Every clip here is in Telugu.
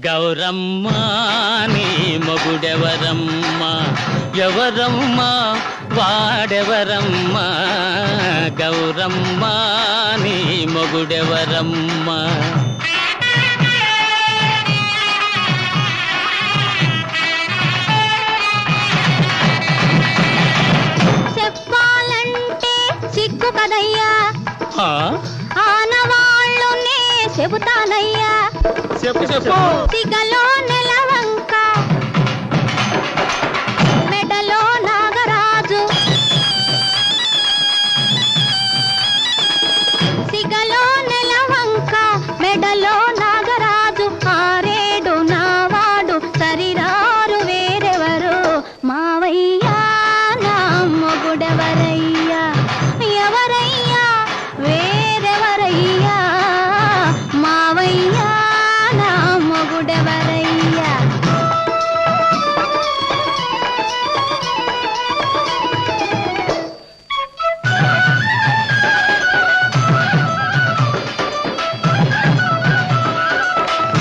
గౌరమ్మ నీ మొగుడెవరమ్మ ఎవరమ్మ వాడెవరమ్మ గౌరమ్మ నీ మొగుడెవరమ్మ చెప్పాలంటే సిగ్గు కదయ్యా ఆనవాళ్ళునే చెబుతానయ్యా చెప్పు చెప్పు సిగలో నెలవంక మెడలో నాగరాజు సిగలో నెలవంక మెడలో నాగరాజు ఆరేడు నావాడు సరిరారు వేరెవరు మావయ్యా నా మొగుడెవరయ్యా ఎవరయ్యా వేరెవరయ్యా మావయ్యా మొగుడెవరయ్యా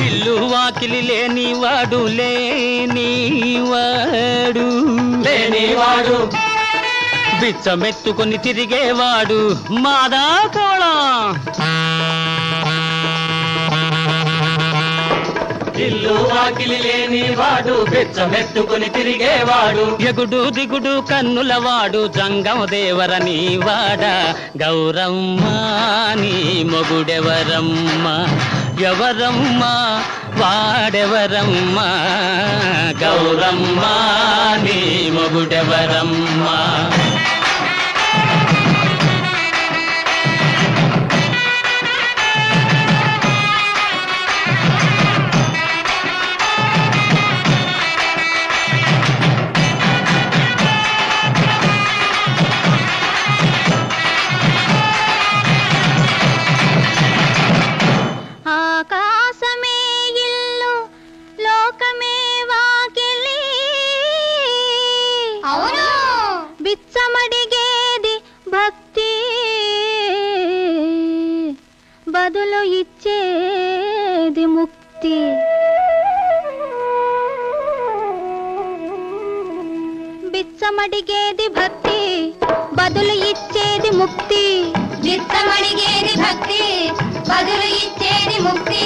ఇల్లు వాకిలి లేనివాడు లేనివాడు బిచ్చమెత్తుకొని తిరిగేవాడు మాదా కోళం ఇల్లు వాకిలి లేనివాడు బెచ్చమెత్తుకుని తిరిగేవాడు ఎగుడు దిగుడు కన్నులవాడు జంగమ దేవరని వాడ గౌరమ్మ నీ మొగుడెవరమ్మ ఎవరమ్మ వాడెవరమ్మ గౌరమ్మ నీ మొగుడెవరమ్మ ఆకాశమే ఇల్లు లోకమే వాకిలి అవును బిచ్చమడిగేది భక్తి బదులు ఇచ్చేది ముక్తి బిచ్చమడిగేది భక్తి బదులు ఇచ్చేది ముక్తి బిచ్చమడిగేది భక్తి బదులు ఇచ్చేది ముక్తి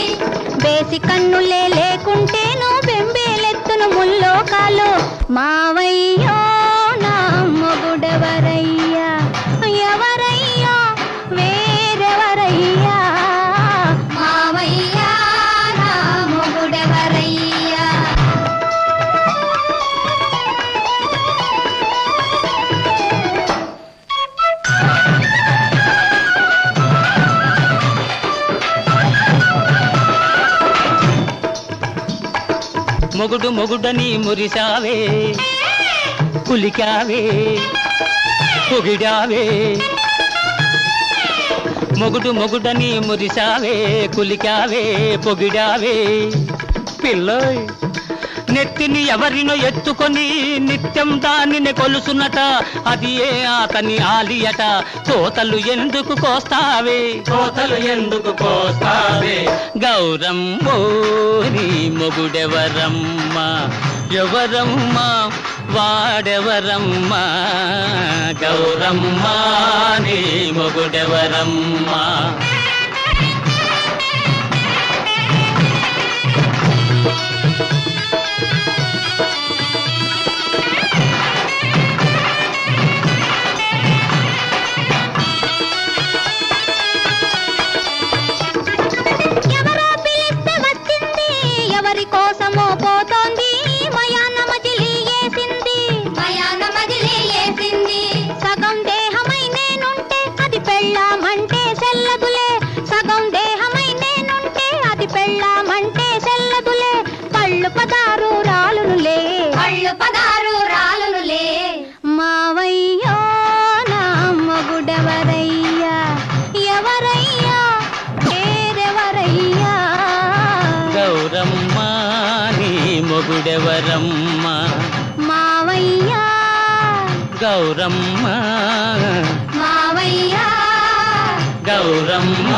బేసి కన్నులే లేకుంటేను బెంబేలెత్తును ముల్లోకాలు మావయ్యో నా మొగుడెవరయ్యా ఎవరయ్యా వేరెవరయ్యా మావయ్యా నా మొగుడెవరయ్యా మొగుడు మొగుడని మురిసావే కులికావే పొగిడావే మొగుడు మొగుడని మురిసావే కులికావే పొగిడావే పిల్లోయ్ నెత్తిని ఎవరినో ఎత్తుకొని నిత్యం దానిని కొలుసునట అది ఏ అతని ఆలియట కోతలు ఎందుకు కోస్తావే గౌరమ్మో నీ మొగుడెవరమ్మ ఎవరమ్మ వాడెవరమ్మ గౌరమ్మ నీ మొగుడెవరమ్మ ఎవరి కోసమో పోతోంది మయాన మజిలీ ఏసింది సగం దేహమై నేనుంటే అది పెళ్ళామంటే చెల్లదులే మొగుడెవరమ్మ మావయ్య గౌరమ్మ మావయ్య గౌరమ్మ